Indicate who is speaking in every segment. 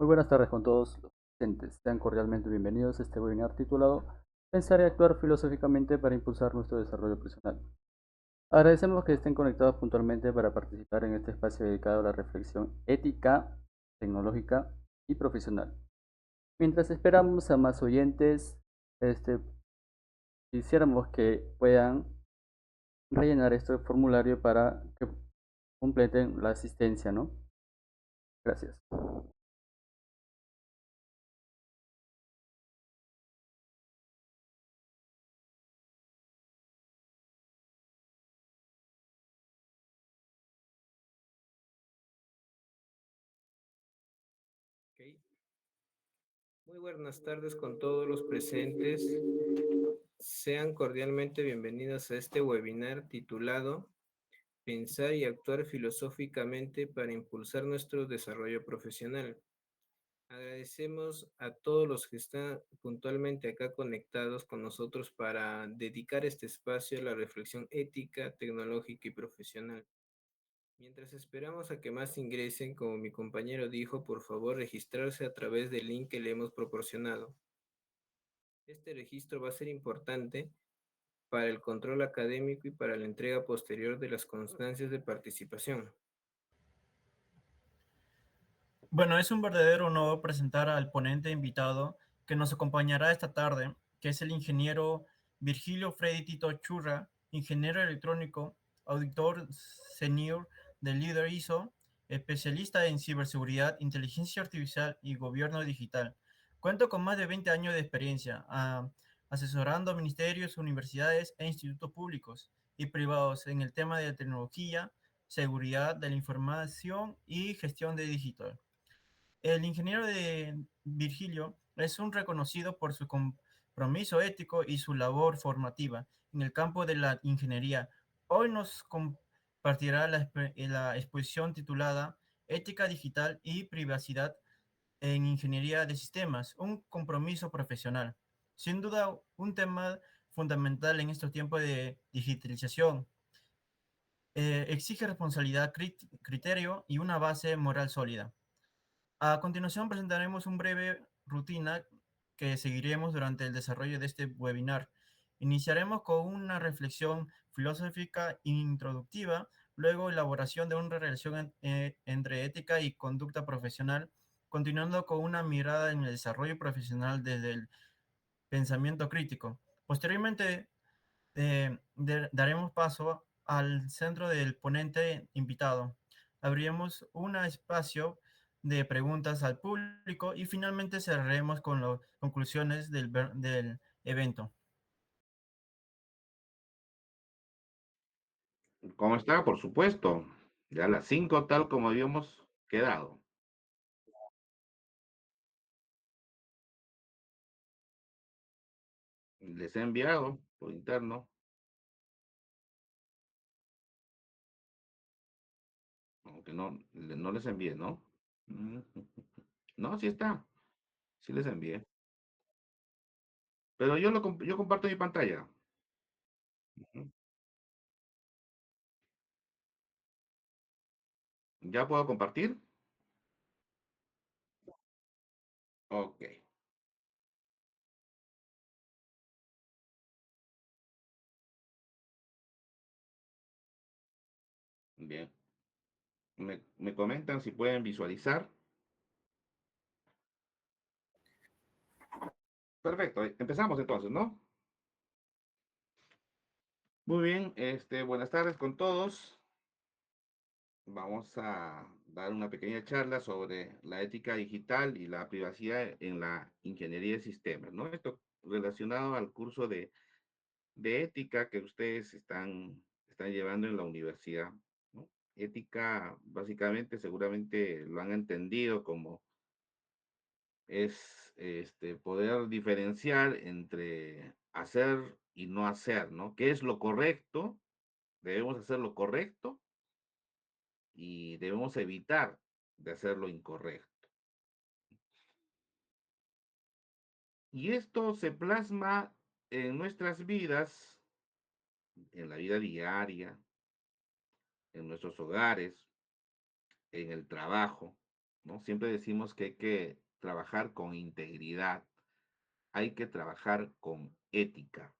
Speaker 1: Muy buenas tardes con todos los presentes. Sean cordialmente bienvenidos a este webinar titulado Pensar y actuar filosóficamente para impulsar nuestro desarrollo personal. Agradecemos que estén conectados puntualmente para participar en este espacio dedicado a la reflexión ética, tecnológica y profesional. Mientras esperamos a más oyentes, quisiéramos que puedan rellenar este formulario para que completen la asistencia, ¿no? Gracias.
Speaker 2: Ok. Muy buenas tardes con todos los presentes. Sean cordialmente bienvenidos a este webinar titulado Pensar y actuar filosóficamente para impulsar nuestro desarrollo profesional. Agradecemos a todos los que están puntualmente acá conectados con nosotros para dedicar este espacio a la reflexión ética, tecnológica y profesional. Mientras esperamos a que más ingresen, como mi compañero dijo, por favor registrarse a través del link que le hemos proporcionado. Este registro va a ser importante para el control académico y para la entrega posterior de las constancias de participación.
Speaker 3: Bueno, es un verdadero honor presentar al ponente invitado que nos acompañará esta tarde, que es el ingeniero Virgilio Freddy Tito Churra, ingeniero electrónico, auditor senior de líder ISO, especialista en ciberseguridad, inteligencia artificial y gobierno digital. Cuento con más de 20 años de experiencia asesorando ministerios, universidades e institutos públicos y privados en el tema de tecnología, seguridad de la información y gestión de digital. El ingeniero de Virgilio es un reconocido por su compromiso ético y su labor formativa en el campo de la ingeniería. Hoy nos compartirá la exposición titulada Ética digital y privacidad en ingeniería de sistemas, un compromiso profesional. Sin duda, un tema fundamental en estos tiempos de digitalización. Exige responsabilidad, criterio y una base moral sólida. A continuación presentaremos un breve rutina que seguiremos durante el desarrollo de este webinar. Iniciaremos con una reflexión filosófica introductiva, luego elaboración de una relación entre ética y conducta profesional, continuando con una mirada en el desarrollo profesional desde el pensamiento crítico. Posteriormente, daremos paso al centro del ponente invitado. Abriremos un espacio de preguntas al público y finalmente cerraremos con las conclusiones del evento.
Speaker 4: ¿Cómo está? Por supuesto. Ya a las 5 tal como habíamos quedado. Les he enviado por interno. Aunque no les envié, ¿no? Mm, No, sí está. Sí les envié. Pero yo comparto mi pantalla. Ujú. ¿Ya puedo compartir? Ok, bien. Me comentan si pueden visualizar. Perfecto, empezamos entonces, ¿no? Muy bien, buenas tardes con todos. Vamos a dar una pequeña charla sobre la ética digital y la privacidad en la ingeniería de sistemas, ¿no? Esto relacionado al curso de ética que ustedes están llevando en la universidad, ¿no? Ética, básicamente, seguramente lo han entendido como es poder diferenciar entre hacer y no hacer, ¿no? ¿Qué es lo correcto? Debemos hacer lo correcto y debemos evitar de hacer lo incorrecto. Y esto se plasma en nuestras vidas, en la vida diaria, en nuestros hogares, en el trabajo. ¿no? Siempre decimos que hay que trabajar con integridad, hay que trabajar con ética.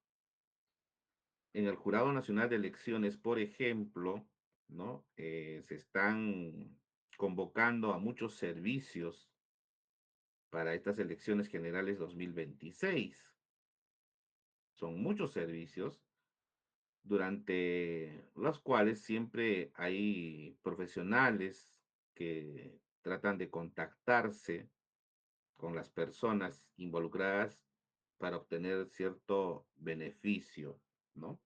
Speaker 4: En el Jurado Nacional de Elecciones, por ejemplo, ¿no? Se están convocando a muchos servicios para estas elecciones generales 2026. Son muchos servicios durante los cuales siempre hay profesionales que tratan de contactarse con las personas involucradas para obtener cierto beneficio, ¿no?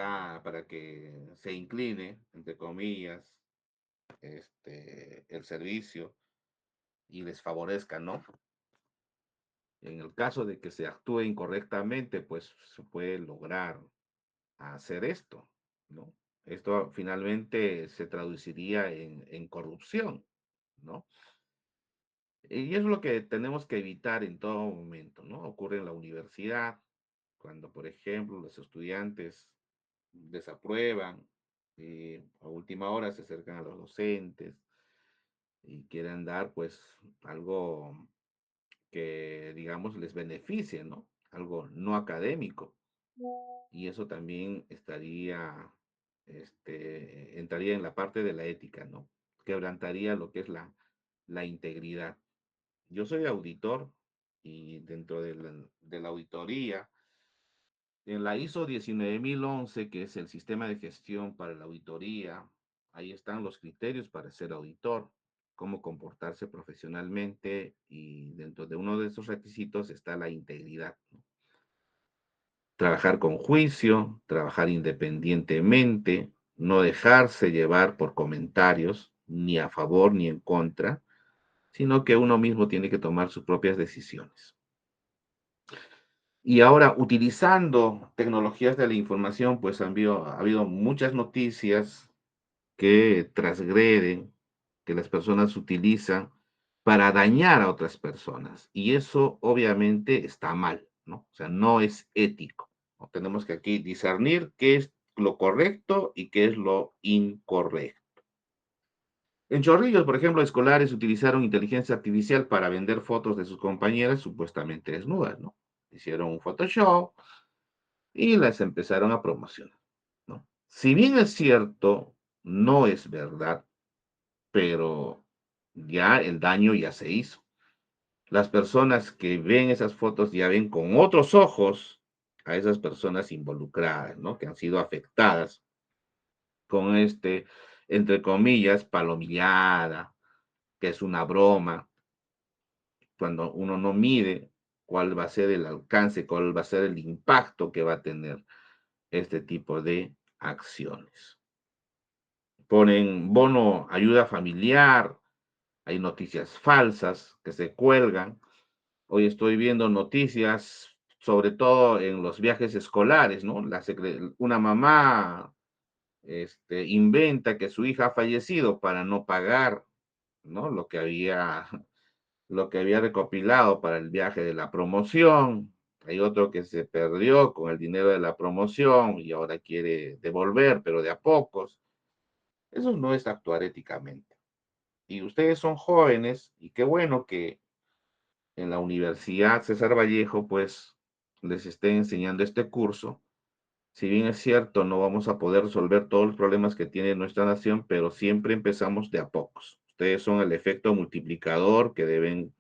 Speaker 4: Para que se incline, entre comillas, el servicio y les favorezca, ¿no? En el caso de que se actúe incorrectamente, pues se puede lograr hacer esto, ¿no? Esto finalmente se traduciría en corrupción, ¿no? Y es lo que tenemos que evitar en todo momento, ¿no? Ocurre en la universidad, cuando, por ejemplo, los estudiantes desaprueban y a última hora se acercan a los docentes y quieren dar, pues, algo que, digamos, les beneficie, ¿no? Algo no académico. Y eso también entraría en la parte de la ética, ¿no? Quebrantaría lo que es la integridad. Yo soy auditor y dentro de la auditoría, en la ISO 19011, que es el sistema de gestión para la auditoría, ahí están los criterios para ser auditor, cómo comportarse profesionalmente y dentro de uno de esos requisitos está la integridad, ¿no? Trabajar con juicio, trabajar independientemente, no dejarse llevar por comentarios, ni a favor ni en contra, sino que uno mismo tiene que tomar sus propias decisiones. Y ahora, utilizando tecnologías de la información, pues ha habido muchas noticias que transgreden, que las personas utilizan para dañar a otras personas. Y eso obviamente está mal, ¿no? O sea, no es ético, ¿no? Tenemos que aquí discernir qué es lo correcto y qué es lo incorrecto. En Chorrillos, por ejemplo, escolares utilizaron inteligencia artificial para vender fotos de sus compañeras supuestamente desnudas, ¿no? Hicieron un Photoshop y las empezaron a promocionar, ¿no? Si bien es cierto, no es verdad, pero ya el daño ya se hizo. Las personas que ven esas fotos ya ven con otros ojos a esas personas involucradas, ¿no? Que han sido afectadas con entre comillas, palomillada, que es una broma, cuando uno no mide cuál va a ser el alcance, cuál va a ser el impacto que va a tener este tipo de acciones. Ponen bono ayuda familiar, hay noticias falsas que se cuelgan. Hoy estoy viendo noticias, sobre todo en los viajes escolares, ¿no? Una mamá inventa que su hija ha fallecido para no pagar, ¿no? Lo que había recopilado para el viaje de la promoción. Hay otro que se perdió con el dinero de la promoción y ahora quiere devolver, pero de a pocos. Eso no es actuar éticamente. Y ustedes son jóvenes y qué bueno que en la Universidad César Vallejo, pues les estén enseñando este curso. Si bien es cierto, no vamos a poder resolver todos los problemas que tiene nuestra nación, pero siempre empezamos de a pocos. Ustedes son el efecto multiplicador que deben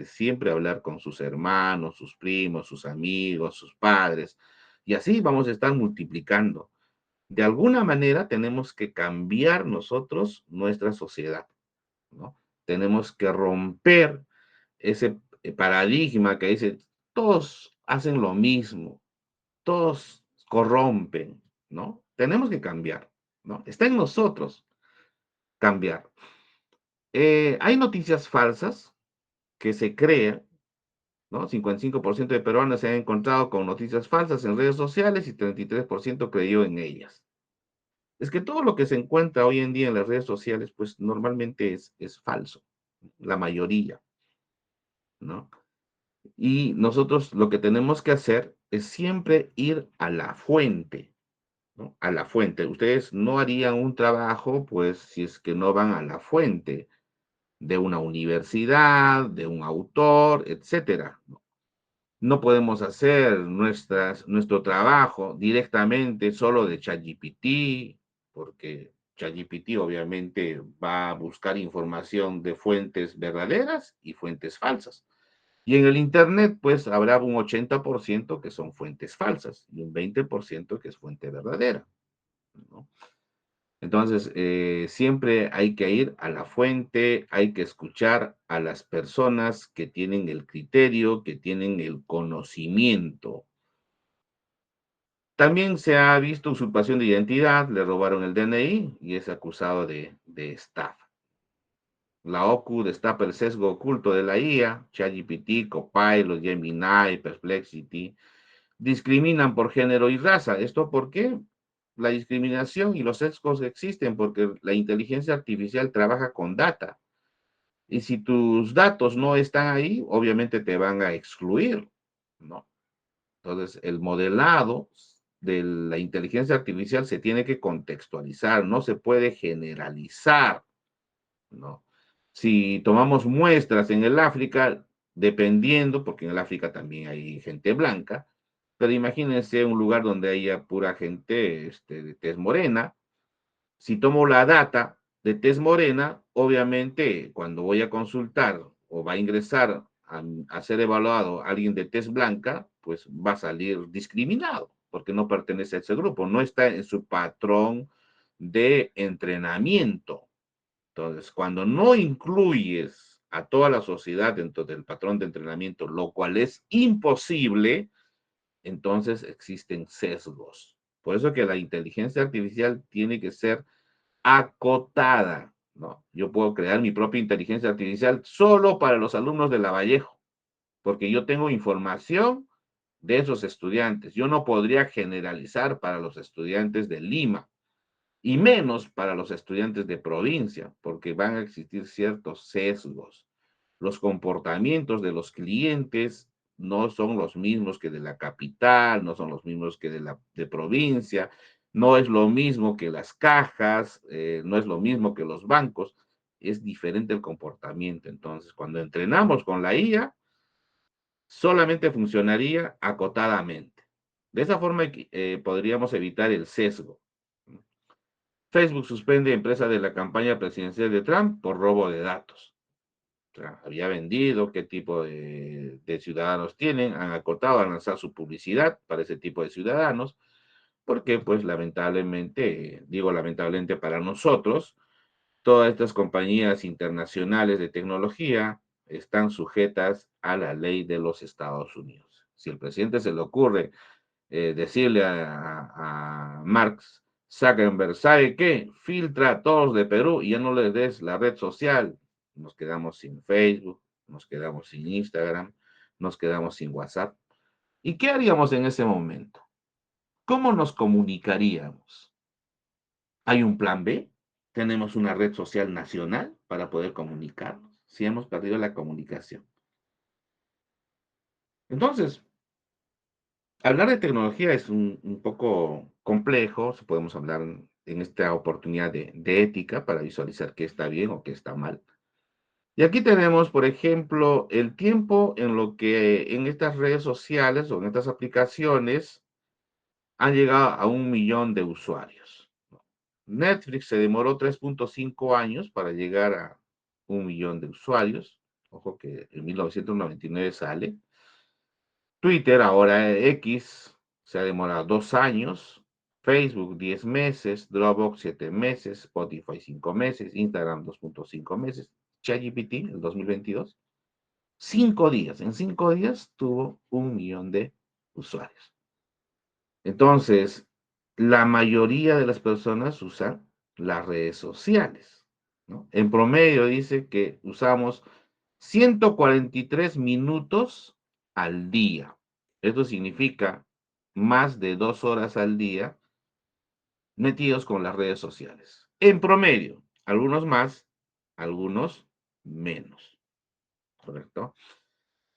Speaker 4: siempre hablar con sus hermanos, sus primos, sus amigos, sus padres. Y así vamos a estar multiplicando. De alguna manera tenemos que cambiar nosotros nuestra sociedad, ¿no? Tenemos que romper ese paradigma que dice, todos hacen lo mismo, todos corrompen, ¿no? Tenemos que cambiar, ¿no? Está en nosotros cambiar. Hay noticias falsas que se crean, ¿no? 55% de peruanos se han encontrado con noticias falsas en redes sociales y 33% creyó en ellas. Es que todo lo que se encuentra hoy en día en las redes sociales, pues normalmente es falso, la mayoría, ¿no? Y nosotros lo que tenemos que hacer es siempre ir a la fuente, ¿no? A la fuente. Ustedes no harían un trabajo, pues, si es que no van a la fuente. de una universidad, de un autor, etcétera. No podemos hacer nuestro trabajo directamente solo de ChatGPT, porque ChatGPT obviamente va a buscar información de fuentes verdaderas y fuentes falsas. Y en el Internet, pues habrá un 80% que son fuentes falsas y un 20% que es fuente verdadera, ¿no? Entonces, siempre hay que ir a la fuente, hay que escuchar a las personas que tienen el criterio, que tienen el conocimiento. También se ha visto usurpación de identidad, le robaron el DNI y es acusado de estafa. La OCU destapa el sesgo oculto de la IA, ChatGPT, Copilot, Gemini, Perplexity, discriminan por género y raza. ¿Esto por qué? La discriminación y los sesgos existen porque la inteligencia artificial trabaja con data. Y si tus datos no están ahí, obviamente te van a excluir, ¿no? Entonces, el modelado de la inteligencia artificial se tiene que contextualizar, no se puede generalizar, ¿no? Si tomamos muestras en el África, dependiendo, porque en el África también hay gente blanca, pero imagínense un lugar donde haya pura gente de tez morena. Si tomo la data de tez morena, obviamente cuando voy a consultar o va a ingresar a ser evaluado alguien de tez blanca, pues va a salir discriminado porque no pertenece a ese grupo, no está en su patrón de entrenamiento. Entonces, cuando no incluyes a toda la sociedad dentro del patrón de entrenamiento, lo cual es imposible, entonces existen sesgos. Por eso que la inteligencia artificial tiene que ser acotada, ¿no? Yo puedo crear mi propia inteligencia artificial solo para los alumnos de Lavallejo, porque yo tengo información de esos estudiantes. Yo no podría generalizar para los estudiantes de Lima y menos para los estudiantes de provincia, porque van a existir ciertos sesgos. Los comportamientos de los clientes no son los mismos que de la capital, no son los mismos que de provincia, no es lo mismo que las cajas, no es lo mismo que los bancos, es diferente el comportamiento. Entonces, cuando entrenamos con la IA, solamente funcionaría acotadamente. De esa forma podríamos evitar el sesgo. Facebook suspende empresa de la campaña presidencial de Trump por robo de datos. O sea, había vendido, qué tipo de ciudadanos tienen, han acotado a lanzar su publicidad para ese tipo de ciudadanos, porque pues lamentablemente, digo lamentablemente para nosotros, todas estas compañías internacionales de tecnología están sujetas a la ley de los Estados Unidos. Si el presidente se le ocurre decirle a Marx Zuckerberg, ¿sabe qué? Filtra a todos de Perú y ya no les des la red social. Nos quedamos sin Facebook, nos quedamos sin Instagram, nos quedamos sin WhatsApp. ¿Y qué haríamos en ese momento? ¿Cómo nos comunicaríamos? ¿Hay un plan B? ¿Tenemos una red social nacional para poder comunicarnos? Si hemos perdido la comunicación. Entonces, hablar de tecnología es un poco complejo, podemos hablar en esta oportunidad de ética para visualizar qué está bien o qué está mal. Y aquí tenemos, por ejemplo, el tiempo en lo que en estas redes sociales o en estas aplicaciones han llegado a 1 millón de usuarios. Netflix se demoró 3.5 años para llegar a 1 millón de usuarios. Ojo que en 1999 sale. Twitter, ahora X, se ha demorado 2 años. Facebook, 10 meses. Dropbox, 7 meses. Spotify, 5 meses. Instagram, 2.5 meses. ChatGPT, el 2022. 5 días. En 5 días tuvo 1 millón de usuarios. Entonces, la mayoría de las personas usan las redes sociales, ¿no? En promedio dice que usamos 143 minutos al día. Esto significa más de 2 horas al día metidos con las redes sociales. En promedio, algunos más, algunos menos, ¿correcto?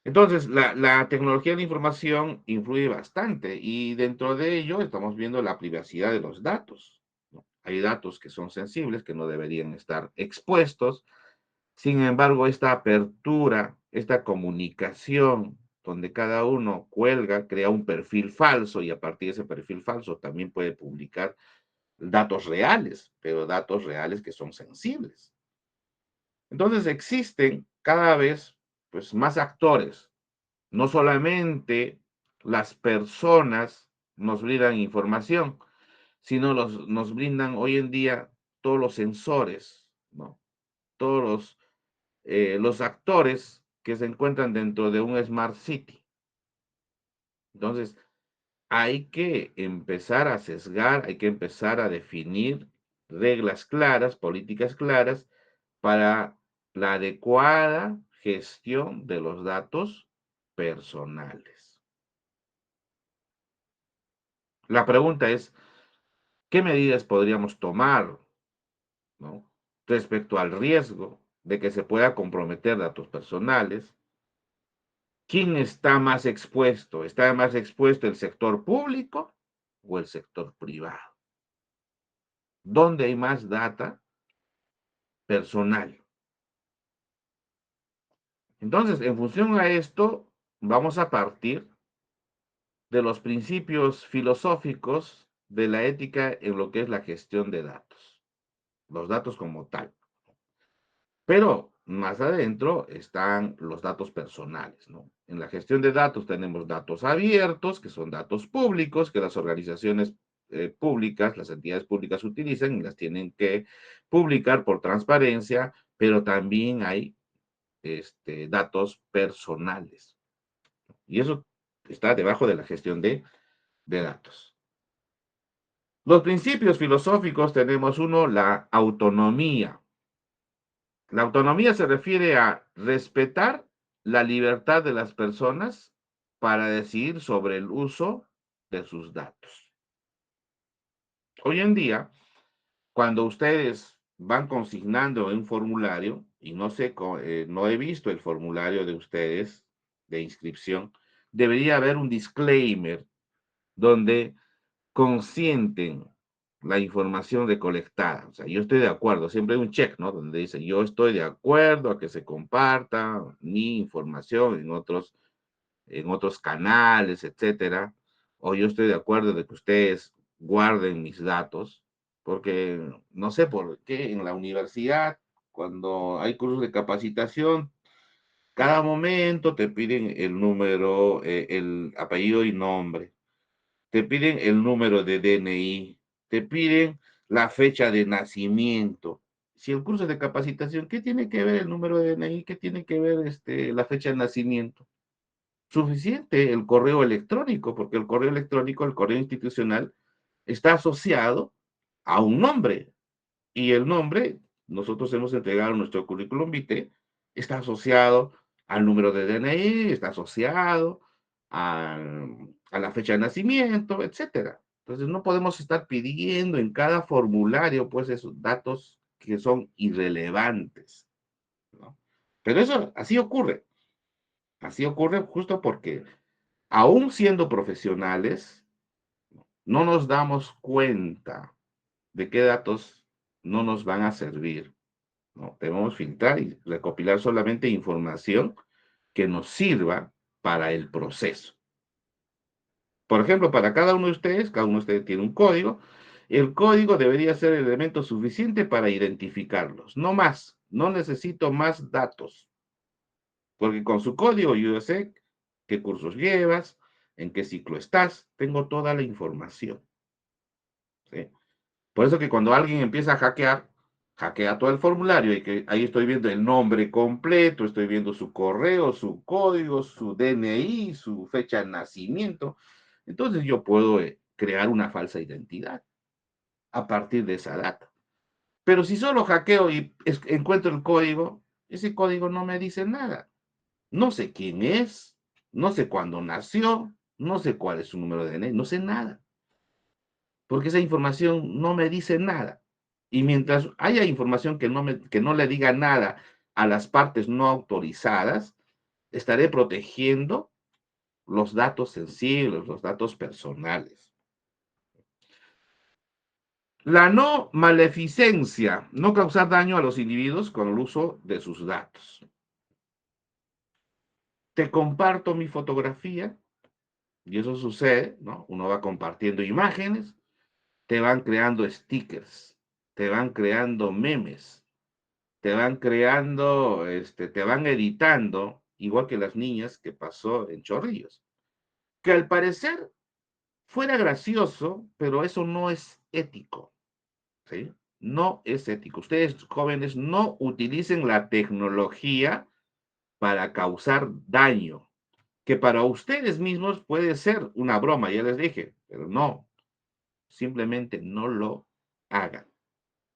Speaker 4: Entonces, la tecnología de la información influye bastante y dentro de ello estamos viendo la privacidad de los datos, ¿no? Hay datos que son sensibles, que no deberían estar expuestos. Sin embargo, esta apertura, esta comunicación, donde cada uno cuelga, crea un perfil falso y a partir de ese perfil falso también puede publicar datos reales, pero datos reales que son sensibles. Entonces existen cada vez pues, más actores. No solamente las personas nos brindan información, sino nos brindan hoy en día todos los sensores, ¿no? Todos los actores que se encuentran dentro de un Smart City. Entonces, hay que empezar a sesgar, hay que empezar a definir reglas claras, políticas claras para la adecuada gestión de los datos personales. La pregunta es, ¿qué medidas podríamos tomar, ¿no?, respecto al riesgo de que se pueda comprometer datos personales? ¿Quién está más expuesto? ¿Está más expuesto el sector público o el sector privado? ¿Dónde hay más data personal? Entonces, en función a esto, vamos a partir de los principios filosóficos de la ética en lo que es la gestión de datos, los datos como tal. Pero más adentro están los datos personales, ¿no? En la gestión de datos tenemos datos abiertos, que son datos públicos, que las organizaciones públicas, las entidades públicas utilizan y las tienen que publicar por transparencia, pero también hay datos personales. Y eso está debajo de la gestión de datos. Los principios filosóficos tenemos uno, la autonomía. La autonomía se refiere a respetar la libertad de las personas para decidir sobre el uso de sus datos. Hoy en día, cuando ustedes van consignando un formulario, y no sé, no he visto el formulario de ustedes de inscripción, debería haber un disclaimer donde consienten la información recolectada. O sea, yo estoy de acuerdo, siempre hay un check, ¿no? Donde dice, yo estoy de acuerdo a que se comparta mi información en otros canales, etcétera. O yo estoy de acuerdo de que ustedes guarden mis datos, porque no sé por qué en la universidad, cuando hay cursos de capacitación, cada momento te piden el número, el apellido y nombre, te piden el número de DNI, te piden la fecha de nacimiento. Si el curso de capacitación, ¿qué tiene que ver el número de DNI? ¿Qué tiene que ver la fecha de nacimiento? Suficiente el correo electrónico, porque el correo electrónico, el correo institucional, está asociado a un nombre. Y el nombre, nosotros hemos entregado nuestro currículum vitae, está asociado al número de DNI, está asociado a la fecha de nacimiento, etcétera. Entonces no podemos estar pidiendo en cada formulario, pues, esos datos que son irrelevantes, ¿no? Pero eso así ocurre justo porque, aún siendo profesionales, no nos damos cuenta de qué datos no nos van a servir, ¿no? Debemos filtrar y recopilar solamente información que nos sirva para el proceso. Por ejemplo, para cada uno de ustedes tiene un código. El código debería ser el elemento suficiente para identificarlos, no más. No necesito más datos, porque con su código yo sé qué cursos llevas, en qué ciclo estás, tengo toda la información, ¿sí? Por eso que cuando alguien empieza a hackear, hackea todo el formulario y que ahí estoy viendo el nombre completo, estoy viendo su correo, su código, su DNI, su fecha de nacimiento. Entonces yo puedo crear una falsa identidad a partir de esa data. Pero si solo hackeo y encuentro el código, ese código no me dice nada. No sé quién es, no sé cuándo nació, no sé cuál es su número de DNI, no sé nada, porque esa información no me dice nada. Y mientras haya información que no le diga nada a las partes no autorizadas, estaré protegiendo los datos sensibles, los datos personales. La no maleficencia, no causar daño a los individuos con el uso de sus datos. Te comparto mi fotografía, y eso sucede, ¿no? Uno va compartiendo imágenes, te van creando stickers, te van creando memes, te van creando, te van editando, igual que las niñas que pasó en Chorrillos, que al parecer fuera gracioso, pero eso no es ético, ¿sí? No es ético. Ustedes, jóvenes, no utilicen la tecnología para causar daño, que para ustedes mismos puede ser una broma, ya les dije, pero no, simplemente no lo hagan,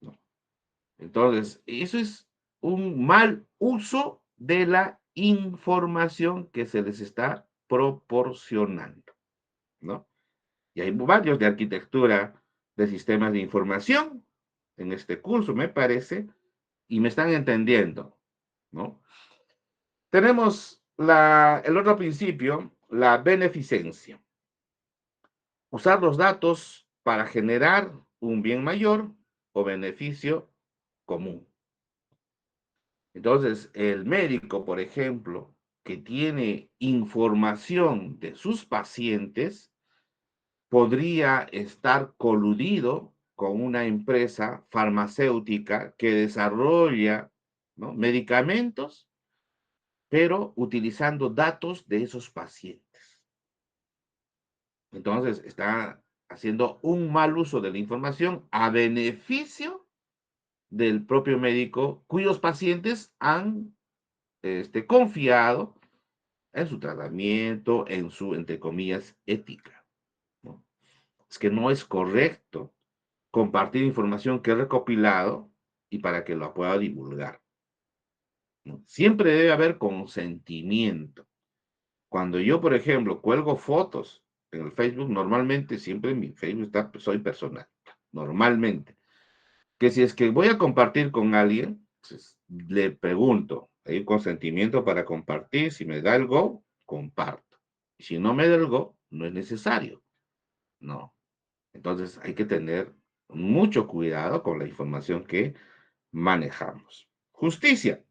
Speaker 4: ¿no? Entonces, eso es un mal uso de la información que se les está proporcionando, ¿no? Y hay varios de arquitectura de sistemas de información en este curso, me parece, y me están entendiendo, ¿no? Tenemos el otro principio, la beneficencia. Usar los datos para generar un bien mayor o beneficio común. Entonces, el médico, por ejemplo, que tiene información de sus pacientes, podría estar coludido con una empresa farmacéutica que desarrolla, ¿no?, medicamentos, pero utilizando datos de esos pacientes. Entonces, está haciendo un mal uso de la información a beneficio del propio médico cuyos pacientes han confiado en su tratamiento, en su, entre comillas, ética, ¿no? Es que no es correcto compartir información que he recopilado y para que lo pueda divulgar, ¿no? Siempre debe haber consentimiento. Cuando yo, por ejemplo, cuelgo fotos en el Facebook, normalmente siempre en mi Facebook está, soy personal, normalmente. Que si es que voy a compartir con alguien, pues, le pregunto, ¿hay consentimiento para compartir? Si me da el go, comparto. Y si no me da el go, no es necesario. No. Entonces hay que tener mucho cuidado con la información que manejamos. Justicia.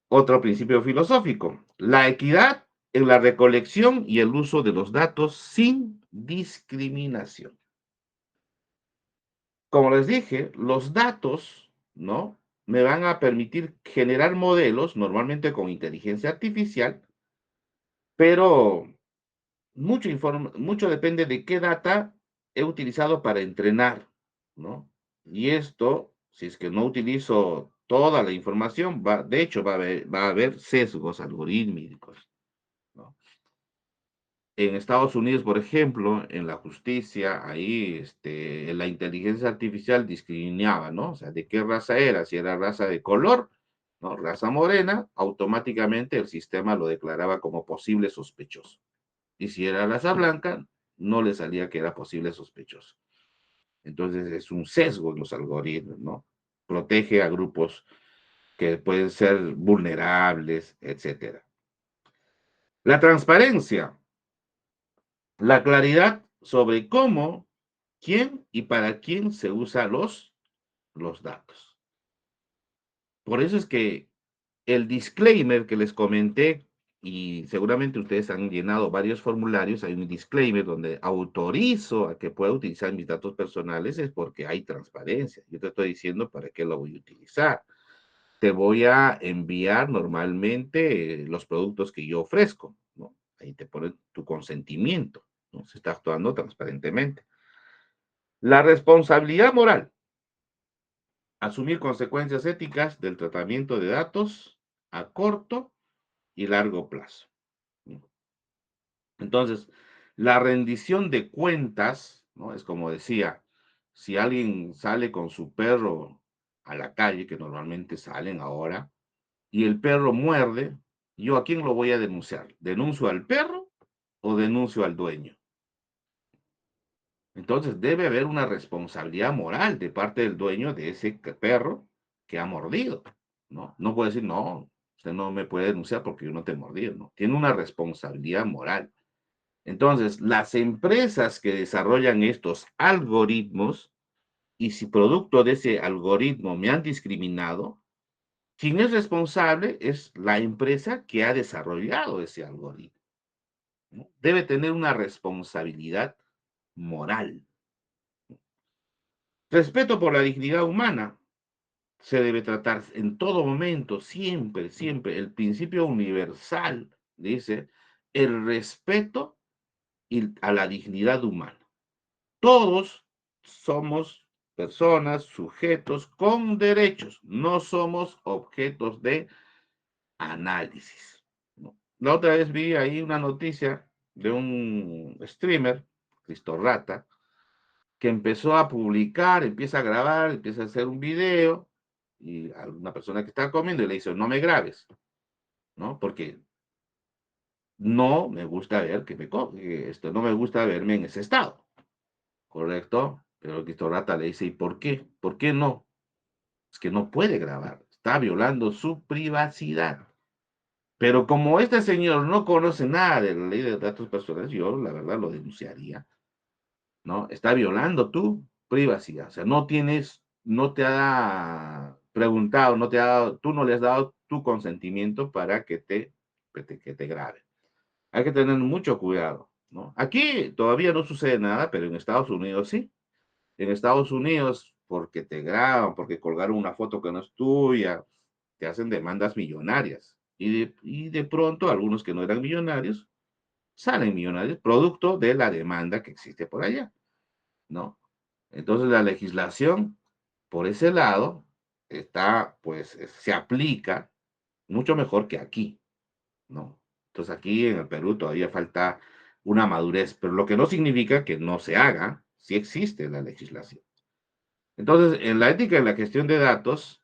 Speaker 4: Otro principio filosófico. La equidad en la recolección y el uso de los datos sin discriminación. Como les dije, los datos, ¿no?, me van a permitir generar modelos, normalmente con inteligencia artificial, pero mucho depende de qué data he utilizado para entrenar, ¿no? Y esto, si es que no utilizo toda la información, de hecho, va a haber sesgos algorítmicos, ¿no? En Estados Unidos, por ejemplo, en la justicia, ahí la inteligencia artificial discriminaba, ¿no? O sea, de qué raza era, si era raza de color, ¿no?, raza morena, automáticamente el sistema lo declaraba como posible sospechoso. Y si era raza blanca, no le salía que era posible sospechoso. Entonces es un sesgo en los algoritmos, ¿no? Protege a grupos que pueden ser vulnerables, etcétera. La transparencia. La claridad sobre cómo, quién y para quién se usan los datos. Por eso es que el disclaimer que les comenté, y seguramente ustedes han llenado varios formularios, hay un disclaimer donde autorizo a que pueda utilizar mis datos personales, es porque hay transparencia. Yo te estoy diciendo para qué lo voy a utilizar. Te voy a enviar normalmente los productos que yo ofrezco, ¿no? Ahí te ponen tu consentimiento, ¿no? Se está actuando transparentemente. La responsabilidad moral. Asumir consecuencias éticas del tratamiento de datos a corto y largo plazo. Entonces, la rendición de cuentas, ¿no?, es como decía, si alguien sale con su perro a la calle, que normalmente salen ahora, y el perro muerde, ¿yo a quién lo voy a denunciar? ¿Denuncio al perro o denuncio al dueño? Entonces debe haber una responsabilidad moral de parte del dueño de ese perro que ha mordido, ¿no? No puede decir, no, usted no me puede denunciar porque yo no te he mordido, ¿no? Tiene una responsabilidad moral. Entonces, las empresas que desarrollan estos algoritmos y si producto de ese algoritmo me han discriminado, quien es responsable es la empresa que ha desarrollado ese algoritmo, ¿no? Debe tener una responsabilidad moral. Respeto por la dignidad humana se debe tratar en todo momento, siempre, siempre. El principio universal dice el respeto a la dignidad humana. Todos somos personas, sujetos con derechos, no somos objetos de análisis, ¿no? La otra vez vi ahí una noticia de un streamer, Cristo Rata, que empezó a publicar, empieza a grabar, empieza a hacer un video, y a una persona que estaba comiendo y le dice, no me grabes, ¿no? Porque no me gusta ver que no me gusta verme en ese estado, ¿correcto? Pero Cristo Rata le dice, ¿y por qué? ¿Por qué no? Es que no puede grabar, está violando su privacidad. Pero como este señor no conoce nada de la ley de datos personales, yo la verdad lo denunciaría, ¿no? Está violando tu privacidad. O sea, no te ha preguntado, tú no le has dado tu consentimiento para que te grabe. Hay que tener mucho cuidado, ¿no? Aquí todavía no sucede nada, pero en Estados Unidos sí. En Estados Unidos, porque te graban, porque colgaron una foto que no es tuya, te hacen demandas millonarias. Y de pronto, algunos que no eran millonarios, salen millonarios, producto de la demanda que existe por allá, ¿no? Entonces, la legislación, por ese lado, se aplica mucho mejor que aquí, ¿no? Entonces, aquí en el Perú todavía falta una madurez, pero lo que no significa que no se haga, sí existe la legislación. Entonces, en la ética en la gestión de datos,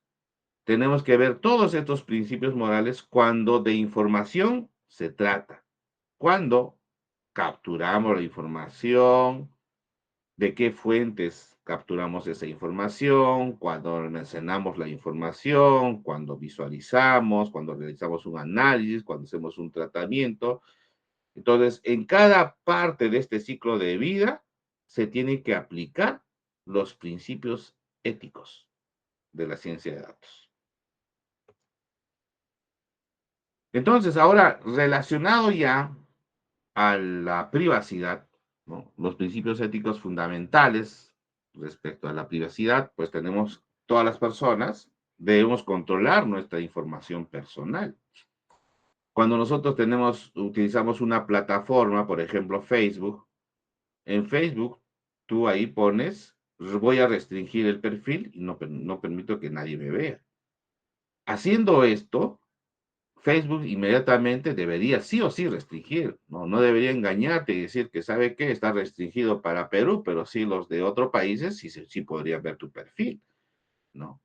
Speaker 4: tenemos que ver todos estos principios morales cuando de información se trata, cuando capturamos la información, de qué fuentes capturamos esa información, cuando almacenamos la información, cuando visualizamos, cuando realizamos un análisis, cuando hacemos un tratamiento. Entonces, en cada parte de este ciclo de vida se tiene que aplicar los principios éticos de la ciencia de datos. Entonces, ahora, relacionado ya a la privacidad, ¿no? Los principios éticos fundamentales respecto a la privacidad, pues tenemos todas las personas, debemos controlar nuestra información personal. Cuando nosotros utilizamos una plataforma, por ejemplo Facebook, en Facebook tú ahí pones, voy a restringir el perfil y no permito que nadie me vea. Haciendo esto, Facebook inmediatamente debería sí o sí restringir, ¿no? No debería engañarte y decir que sabe que está restringido para Perú, pero sí los de otros países sí podrían ver tu perfil, ¿no?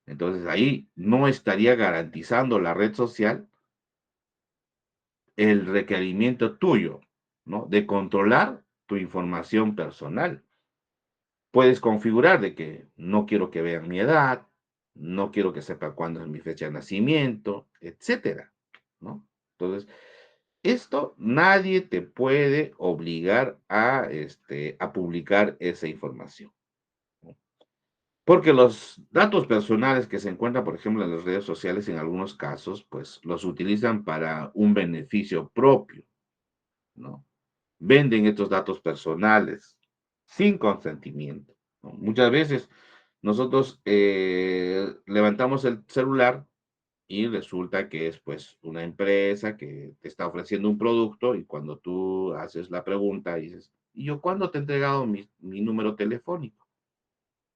Speaker 4: Entonces ahí no estaría garantizando la red social el requerimiento tuyo, ¿no? De controlar tu información personal. Puedes configurar de que no quiero que vean mi edad, no quiero que sepan cuándo es mi fecha de nacimiento, etcétera, ¿no? Entonces, esto nadie te puede obligar a publicar esa información, ¿no? Porque los datos personales que se encuentran, por ejemplo, en las redes sociales, en algunos casos, pues los utilizan para un beneficio propio, ¿no? Venden estos datos personales sin consentimiento, ¿no? Muchas veces nosotros levantamos el celular y resulta que es pues una empresa que te está ofreciendo un producto y cuando tú haces la pregunta dices, ¿y yo cuándo te he entregado mi número telefónico?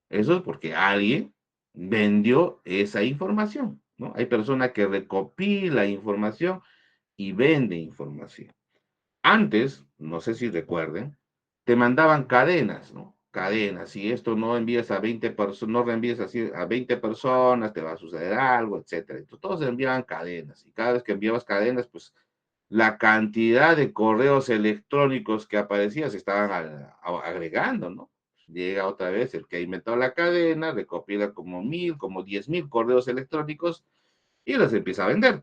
Speaker 4: Eso es porque alguien vendió esa información, ¿no? Hay personas que recopila información y vende información. Antes, no sé si recuerden, te mandaban cadenas, ¿no? Cadenas, si esto no envías a 20 personas, no reenvías así a 20 personas, te va a suceder algo, etcétera. Entonces, todos enviaban cadenas y cada vez que enviabas cadenas, pues la cantidad de correos electrónicos que aparecía se estaban agregando, ¿no? Llega otra vez el que ha inventado la cadena, recopila como 1000, como 10,000 correos electrónicos y los empieza a vender.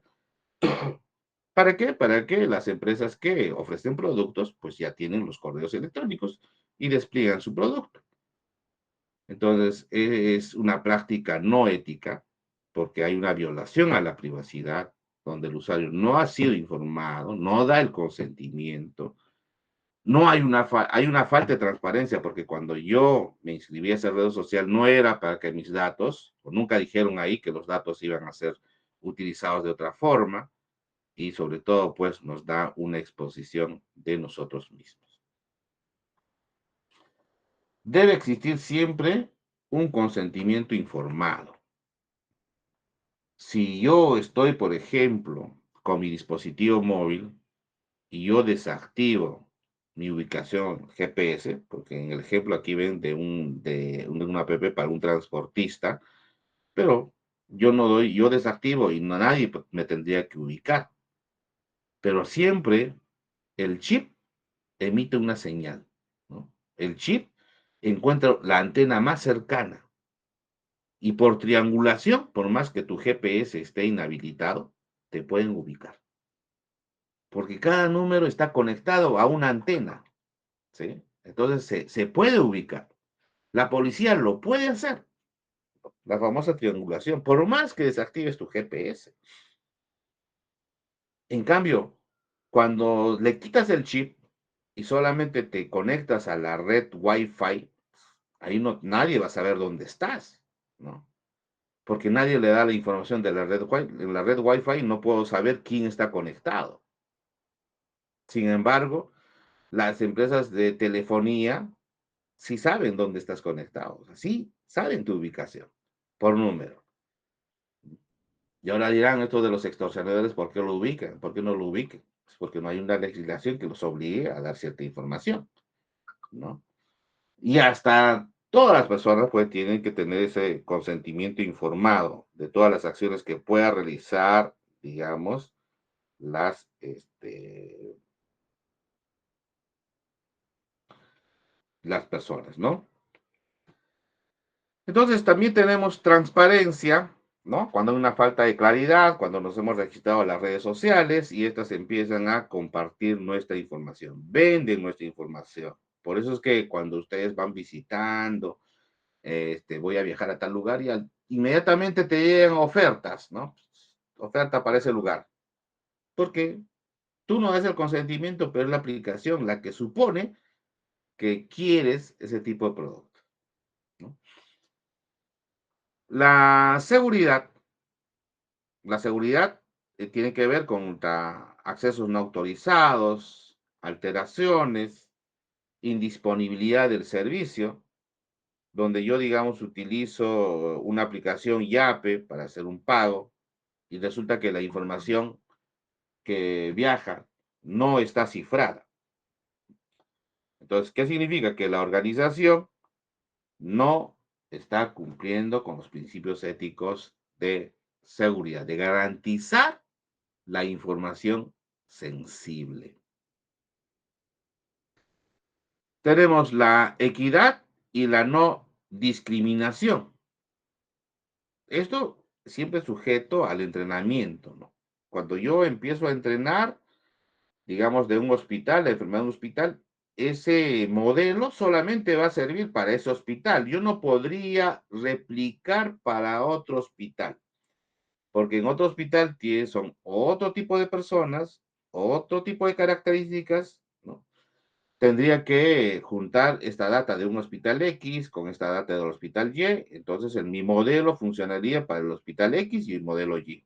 Speaker 4: ¿Para qué? Para que las empresas que ofrecen productos, pues ya tienen los correos electrónicos y despliegan su producto. Entonces, es una práctica no ética porque hay una violación a la privacidad donde el usuario no ha sido informado, no da el consentimiento. No hay hay una falta de transparencia porque cuando yo me inscribí a esa red social no era para que mis datos, o nunca dijeron ahí que los datos iban a ser utilizados de otra forma y sobre todo pues nos da una exposición de nosotros mismos. Debe existir siempre un consentimiento informado. Si yo estoy, por ejemplo, con mi dispositivo móvil y yo desactivo mi ubicación GPS, porque en el ejemplo aquí ven de una app para un transportista, pero yo no doy, yo desactivo y nadie me tendría que ubicar. Pero siempre el chip emite una señal, ¿no? El chip encuentra la antena más cercana y por triangulación, por más que tu GPS esté inhabilitado, te pueden ubicar. Porque cada número está conectado a una antena, ¿sí? Entonces se puede ubicar. La policía lo puede hacer, la famosa triangulación, por más que desactives tu GPS. En cambio, cuando le quitas el chip y solamente te conectas a la red Wi-Fi, ahí no, nadie va a saber dónde estás, ¿no? Porque nadie le da la información de la red Wi-Fi. En la red Wi-Fi no puedo saber quién está conectado. Sin embargo, las empresas de telefonía sí saben dónde estás conectado, sí saben tu ubicación por número. Y ahora dirán esto de los extorsionadores, ¿por qué lo ubican? ¿Por qué no lo ubiquen? Pues porque no hay una legislación que los obligue a dar cierta información, ¿no? Y hasta todas las personas pues tienen que tener ese consentimiento informado de todas las acciones que pueda realizar, digamos, las personas, ¿no? Entonces también tenemos transparencia, ¿no? Cuando hay una falta de claridad, cuando nos hemos registrado a las redes sociales y estas empiezan a compartir nuestra información, venden nuestra información. Por eso es que cuando ustedes van visitando, voy a viajar a tal lugar y inmediatamente te llegan ofertas, ¿no? Oferta para ese lugar. Porque tú no das el consentimiento, pero es la aplicación la que supone que quieres ese tipo de producto, ¿no? La seguridad La seguridad tiene que ver con accesos no autorizados, alteraciones, indisponibilidad del servicio, donde yo, digamos, utilizo una aplicación YAPE para hacer un pago y resulta que la información que viaja no está cifrada. Entonces, ¿qué significa? Que la organización no está cumpliendo con los principios éticos de seguridad, de garantizar la información sensible. Tenemos la equidad y la no discriminación. Esto siempre sujeto al entrenamiento, ¿no? Cuando yo empiezo a entrenar, digamos, de un hospital, la enfermedad de un hospital, ese modelo solamente va a servir para ese hospital. Yo no podría replicar para otro hospital, porque en otro hospital son otro tipo de personas, otro tipo de características, ¿no? Tendría que juntar esta data de un hospital X con esta data del hospital Y, entonces mi modelo funcionaría para el hospital X y el modelo Y,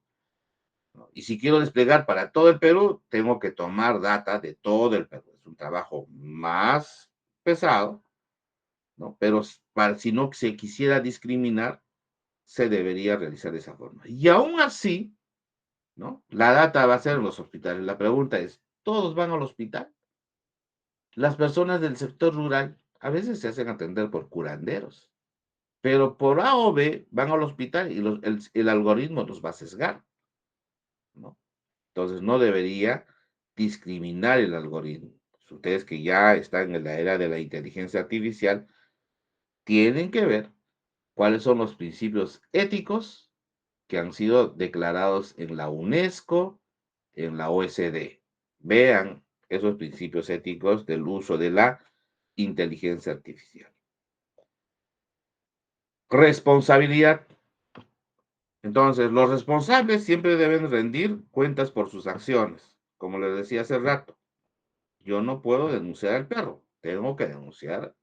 Speaker 4: ¿no? Y si quiero desplegar para todo el Perú, tengo que tomar data de todo el Perú. Es un trabajo más pesado, ¿no? Pero si no se quisiera discriminar, se debería realizar de esa forma. Y aún así, ¿no? La data va a ser en los hospitales. La pregunta es, ¿todos van al hospital? Las personas del sector rural a veces se hacen atender por curanderos, pero por A o B van al hospital y el algoritmo los va a sesgar, ¿no? Entonces no debería discriminar el algoritmo. Ustedes que ya están en la era de la inteligencia artificial, tienen que ver cuáles son los principios éticos que han sido declarados en la UNESCO, en la OSD. Vean esos principios éticos del uso de la inteligencia artificial. responsabilidad. Entonces, los responsables siempre deben rendir cuentas por sus acciones. Como les decía hace rato, yo no puedo denunciar al perro, tengo que denunciar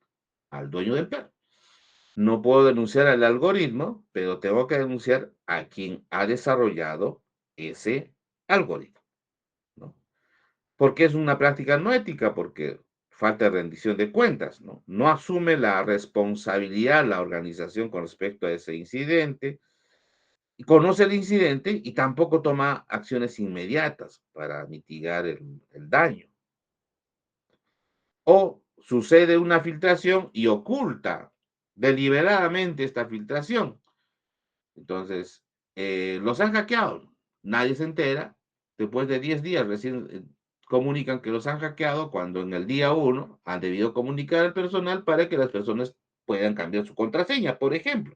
Speaker 4: al dueño del perro. No puedo denunciar al algoritmo, pero tengo que denunciar a quien ha desarrollado ese algoritmo, ¿no? Porque es una práctica no ética, porque falta de rendición de cuentas, ¿no? No asume la responsabilidad la organización con respecto a ese incidente, y conoce el incidente y tampoco toma acciones inmediatas para mitigar el daño. O sucede una filtración y oculta deliberadamente esta filtración. Entonces, los han hackeado, nadie se entera. Después de 10 días recién comunican que los han hackeado cuando en el día 1 han debido comunicar al personal para que las personas puedan cambiar su contraseña, por ejemplo,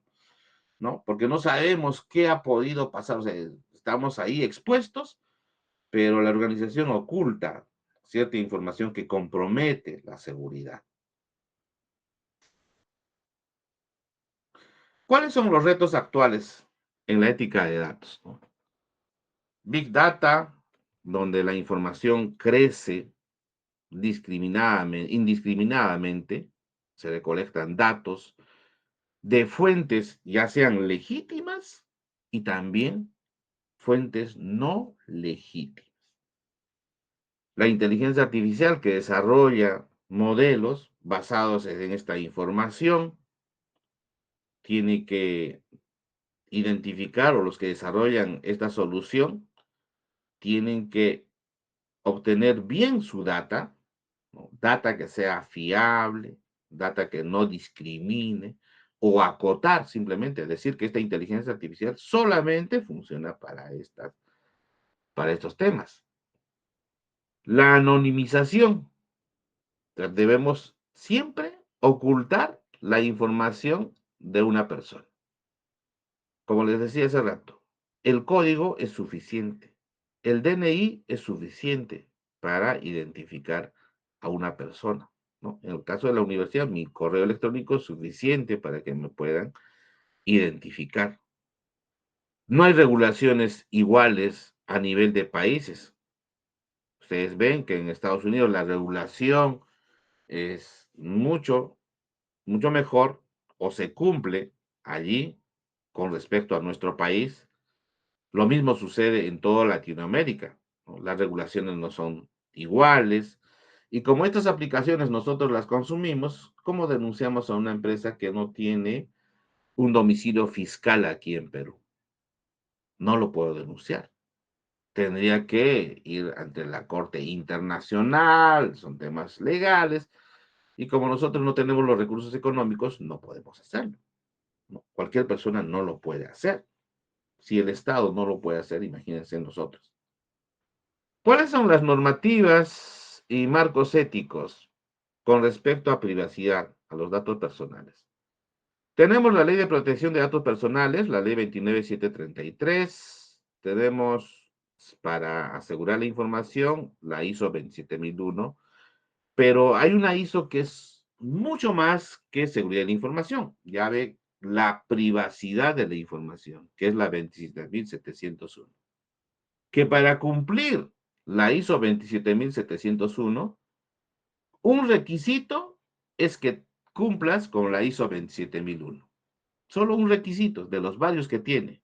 Speaker 4: ¿no? Porque no sabemos qué ha podido pasar. O sea, estamos ahí expuestos, pero la organización oculta cierta información que compromete la seguridad. ¿Cuáles son los retos actuales en la ética de datos, no? Big Data, donde la información crece indiscriminadamente, se recolectan datos de fuentes ya sean legítimas y también fuentes no legítimas. La inteligencia artificial que desarrolla modelos basados en esta información tiene que identificar, o los que desarrollan esta solución tienen que obtener bien su data, ¿no? Data que sea fiable, data que no discrimine, o acotar simplemente, decir que esta inteligencia artificial solamente funciona para estos temas. La anonimización. Debemos siempre ocultar la información de una persona. Como les decía hace rato, el código es suficiente. El DNI es suficiente para identificar a una persona, ¿no? En el caso de la universidad, mi correo electrónico es suficiente para que me puedan identificar. No hay regulaciones iguales a nivel de países. Ustedes ven que en Estados Unidos la regulación es mucho mejor, o se cumple allí con respecto a nuestro país. Lo mismo sucede en toda Latinoamérica, ¿no? Las regulaciones no son iguales. Y como estas aplicaciones nosotros las consumimos, ¿cómo denunciamos a una empresa que no tiene un domicilio fiscal aquí en Perú? No lo puedo denunciar. Tendría que ir ante la Corte Internacional, son temas legales, y como nosotros no tenemos los recursos económicos, no podemos hacerlo, ¿no? Cualquier persona no lo puede hacer. Si el Estado no lo puede hacer, imagínense nosotros. ¿Cuáles son las normativas y marcos éticos con respecto a privacidad, a los datos personales? Tenemos la Ley de Protección de Datos Personales, la Ley 29733. Tenemos, para asegurar la información, la ISO 27001. Pero hay una ISO que es mucho más que seguridad de la información. Ya ve la privacidad de la información, que es la 27701. Que para cumplir la ISO 27701, un requisito es que cumplas con la ISO 27001. Solo un requisito de los varios que tiene.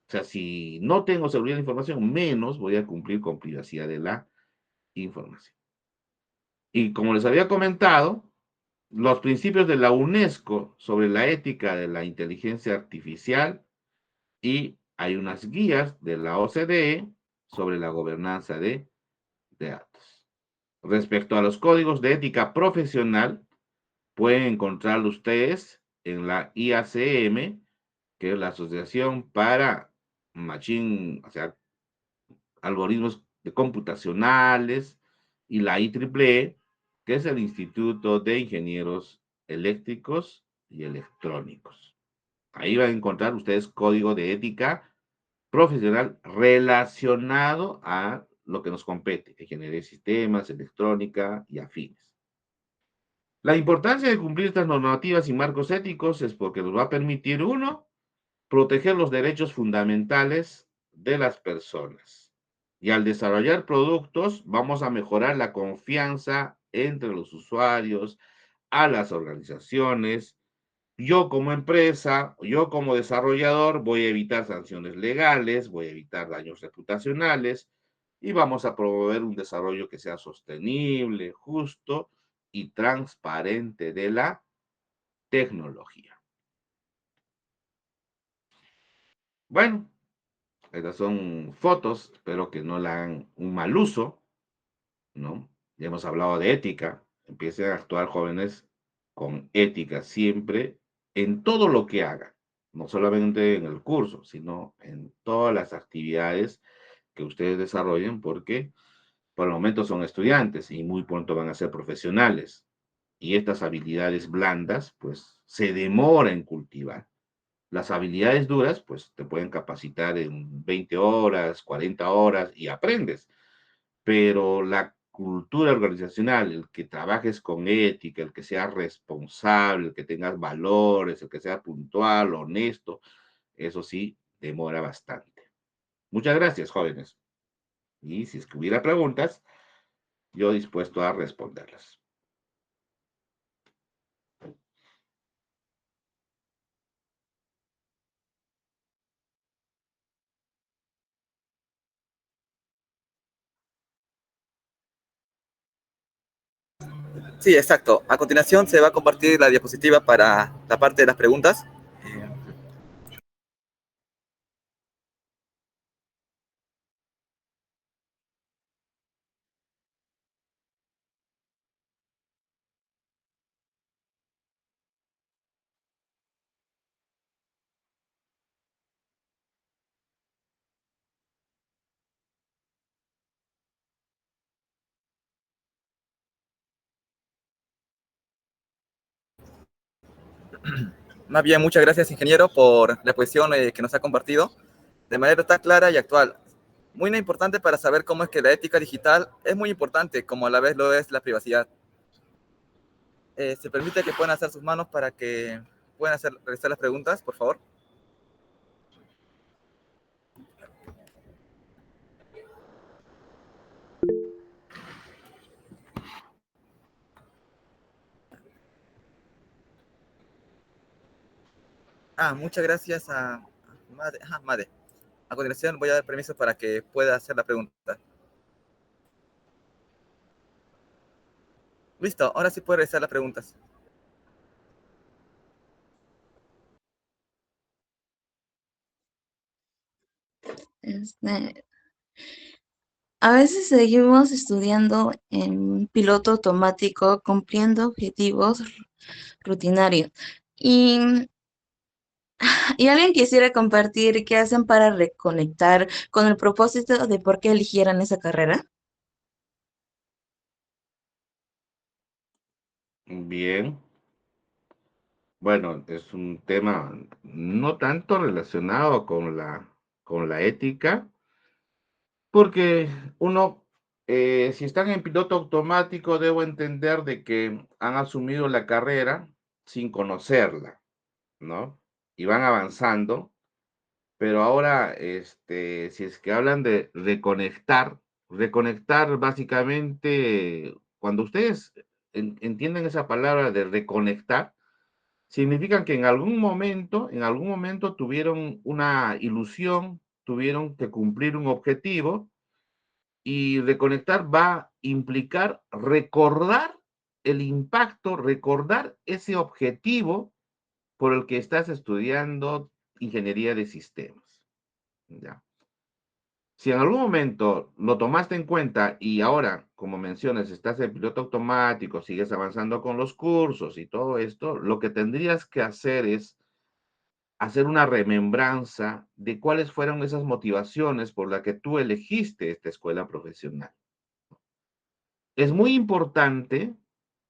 Speaker 4: O sea, si no tengo seguridad de la información, menos voy a cumplir con privacidad de la información. Y como les había comentado, los principios de la UNESCO sobre la ética de la inteligencia artificial, y hay unas guías de la OCDE sobre la gobernanza de datos. Respecto a los códigos de ética profesional, pueden encontrarlo ustedes en la IACM, que es la Asociación para o sea, Algoritmos Computacionales, y la IEEE, que es el Instituto de Ingenieros Eléctricos y Electrónicos. Ahí van a encontrar ustedes código de ética profesional relacionado a lo que nos compete, ingeniería de sistemas, electrónica y afines. La importancia de cumplir estas normativas y marcos éticos es porque nos va a permitir, uno, proteger los derechos fundamentales de las personas. Y al desarrollar productos, vamos a mejorar la confianza entre los usuarios, a las organizaciones. Yo como empresa, yo como desarrollador, voy a evitar sanciones legales, voy a evitar daños reputacionales y vamos a promover un desarrollo que sea sostenible, justo y transparente de la tecnología. Bueno, estas son fotos, espero que no le hagan un mal uso, ¿no? Ya hemos hablado de ética, empiecen a actuar jóvenes con ética siempre en todo lo que hagan, no solamente en el curso, sino en todas las actividades que ustedes desarrollen, porque por el momento son estudiantes y muy pronto van a ser profesionales. Y estas habilidades blandas, pues, se demora en cultivar. Las habilidades duras, pues, te pueden capacitar en 20 horas, 40 horas y aprendes. Pero la cultura organizacional, el que trabajes con ética, el que seas responsable, el que tengas valores, el que sea puntual, honesto, eso sí, demora bastante. Muchas gracias, jóvenes. Y si es que hubiera preguntas, yo dispuesto a responderlas.
Speaker 5: Sí, exacto. A continuación se va a compartir la diapositiva para la parte de las preguntas. Más bien, muchas gracias, ingeniero, por la exposición que nos ha compartido de manera tan clara y actual. Muy importante para saber cómo es que la ética digital es muy importante, como a la vez lo es la privacidad. ¿Se permite que puedan hacer sus manos para que puedan realizar las preguntas, por favor? Muchas gracias a Made. Made. A continuación voy a dar permiso para que pueda hacer la pregunta. Listo, ahora sí puede realizar las preguntas.
Speaker 6: A veces seguimos estudiando en piloto automático, cumpliendo objetivos rutinarios. Y, y alguien quisiera compartir qué hacen para reconectar con el propósito de por qué eligieran esa carrera.
Speaker 4: Bien. Bueno, es un tema no tanto relacionado con la ética, porque uno, si están en piloto automático, debo entender de que han asumido la carrera sin conocerla, ¿no? Y van avanzando, pero ahora, si es que hablan de reconectar, reconectar básicamente, cuando ustedes entienden esa palabra de reconectar, significan que en algún momento tuvieron una ilusión, tuvieron que cumplir un objetivo y reconectar va a implicar recordar el impacto, recordar ese objetivo por el que estás estudiando ingeniería de sistemas. ¿Ya? Si en algún momento lo tomaste en cuenta y ahora, como mencionas, estás en piloto automático, sigues avanzando con los cursos y todo esto, lo que tendrías que hacer es hacer una remembranza de cuáles fueron esas motivaciones por las que tú elegiste esta escuela profesional. Es muy importante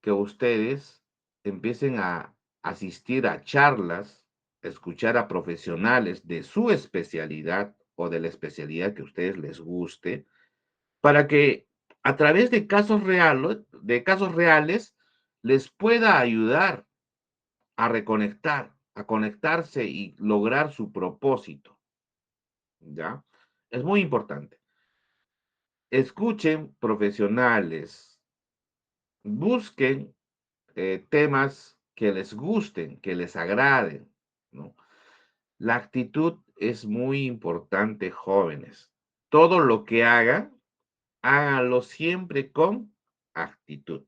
Speaker 4: que ustedes empiecen a asistir a charlas, escuchar a profesionales de su especialidad o de la especialidad que a ustedes les guste, para que a través de casos reales les pueda ayudar a reconectar, a conectarse y lograr su propósito, ¿ya? Es muy importante. Escuchen profesionales, busquen temas que les gusten, que les agraden, ¿no? La actitud es muy importante, jóvenes. Todo lo que hagan, háganlo siempre con actitud.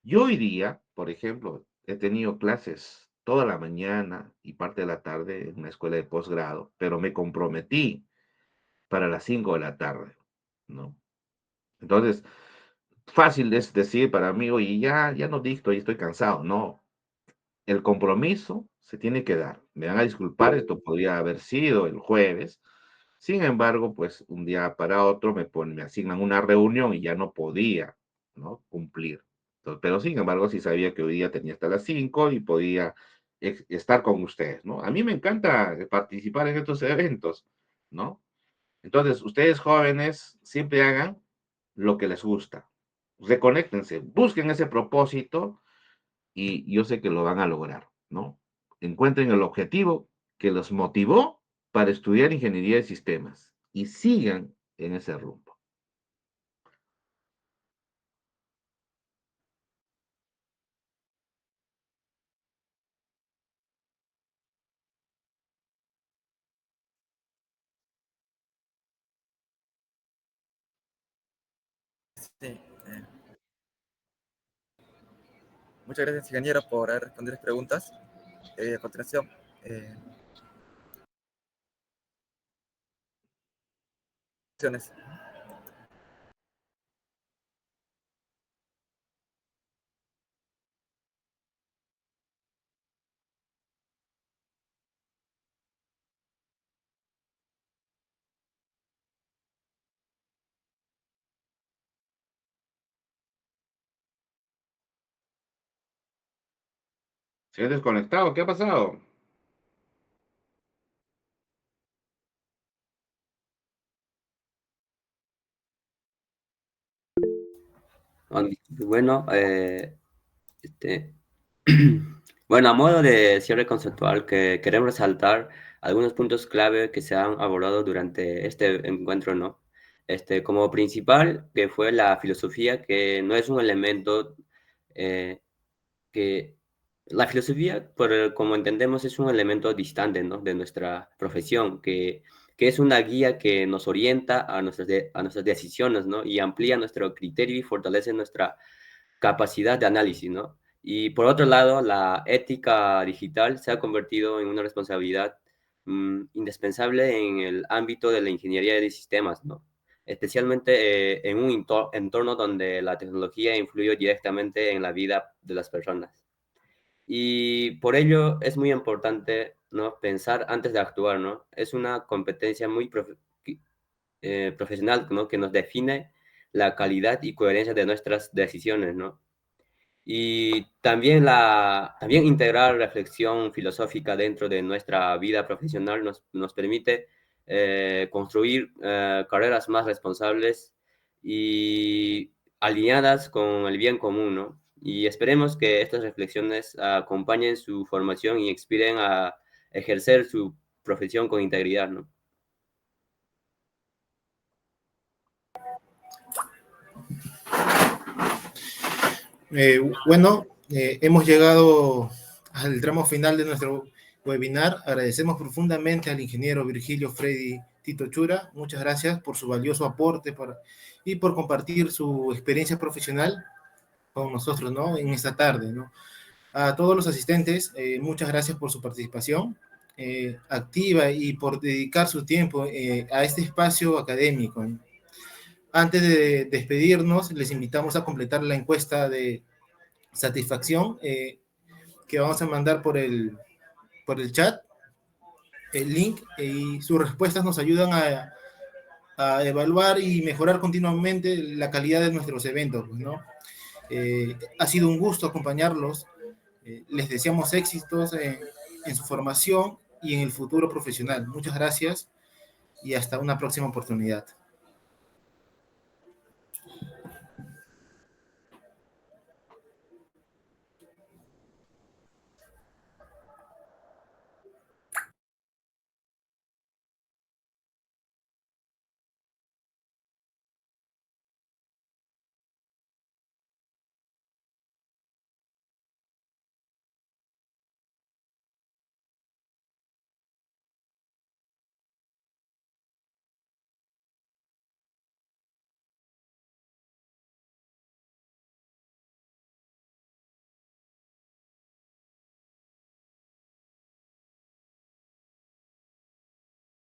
Speaker 4: Yo hoy día, por ejemplo, he tenido clases toda la mañana y parte de la tarde en una escuela de posgrado, pero me comprometí para las 5 de la tarde, ¿no? Entonces, fácil es decir para mí, oye, ya no dicto y estoy cansado. No, el compromiso se tiene que dar. Me van a disculpar, esto podría haber sido el jueves. Sin embargo, pues un día para otro me asignan una reunión y ya no podía, ¿no? Cumplir. Entonces, pero sin embargo, sí sabía que hoy día tenía hasta las 5 y podía estar con ustedes, ¿no? A mí me encanta participar en estos eventos, ¿no? Entonces, ustedes jóvenes siempre hagan lo que les gusta. Reconéctense, busquen ese propósito y yo sé que lo van a lograr, ¿no? Encuentren el objetivo que los motivó para estudiar ingeniería de sistemas y sigan en ese rumbo.
Speaker 5: Sí, muchas gracias, ingeniero, por haber respondido las preguntas. A continuación, opciones.
Speaker 4: ¿Se ha desconectado? ¿Qué ha pasado?
Speaker 7: Bueno, este, bueno, a modo de cierre conceptual, que queremos resaltar algunos puntos clave que se han abordado durante este encuentro, ¿no? Como principal, que fue la filosofía, que no es un elemento eh, que... La filosofía, como entendemos, es un elemento distante, ¿no? De nuestra profesión, que es una guía que nos orienta a nuestras decisiones, ¿no? Y amplía nuestro criterio y fortalece nuestra capacidad de análisis, ¿no? Y por otro lado, la ética digital se ha convertido en una responsabilidad indispensable en el ámbito de la ingeniería de sistemas, ¿no? Especialmente en un entorno donde la tecnología influye directamente en la vida de las personas. Y por ello es muy importante, ¿no? Pensar antes de actuar, ¿no? Es una competencia muy profesional, ¿no? Que nos define la calidad y coherencia de nuestras decisiones, ¿no? Y también integrar reflexión filosófica dentro de nuestra vida profesional nos permite construir carreras más responsables y alineadas con el bien común, ¿no? Y esperemos que estas reflexiones acompañen su formación y inspiren a ejercer su profesión con integridad, ¿no?
Speaker 8: Hemos llegado al tramo final de nuestro webinar. Agradecemos profundamente al ingeniero Virgilio Freddy Tito Chura. Muchas gracias por su valioso aporte y por compartir su experiencia profesional con nosotros, ¿no? En esta tarde, ¿no? A todos los asistentes, muchas gracias por su participación activa y por dedicar su tiempo a este espacio académico, ¿no? Antes de despedirnos, les invitamos a completar la encuesta de satisfacción que vamos a mandar por el chat, el link, y sus respuestas nos ayudan a evaluar y mejorar continuamente la calidad de nuestros eventos, ¿no? Ha sido un gusto acompañarlos. Les deseamos éxitos en su formación y en el futuro profesional. Muchas gracias y hasta una próxima oportunidad.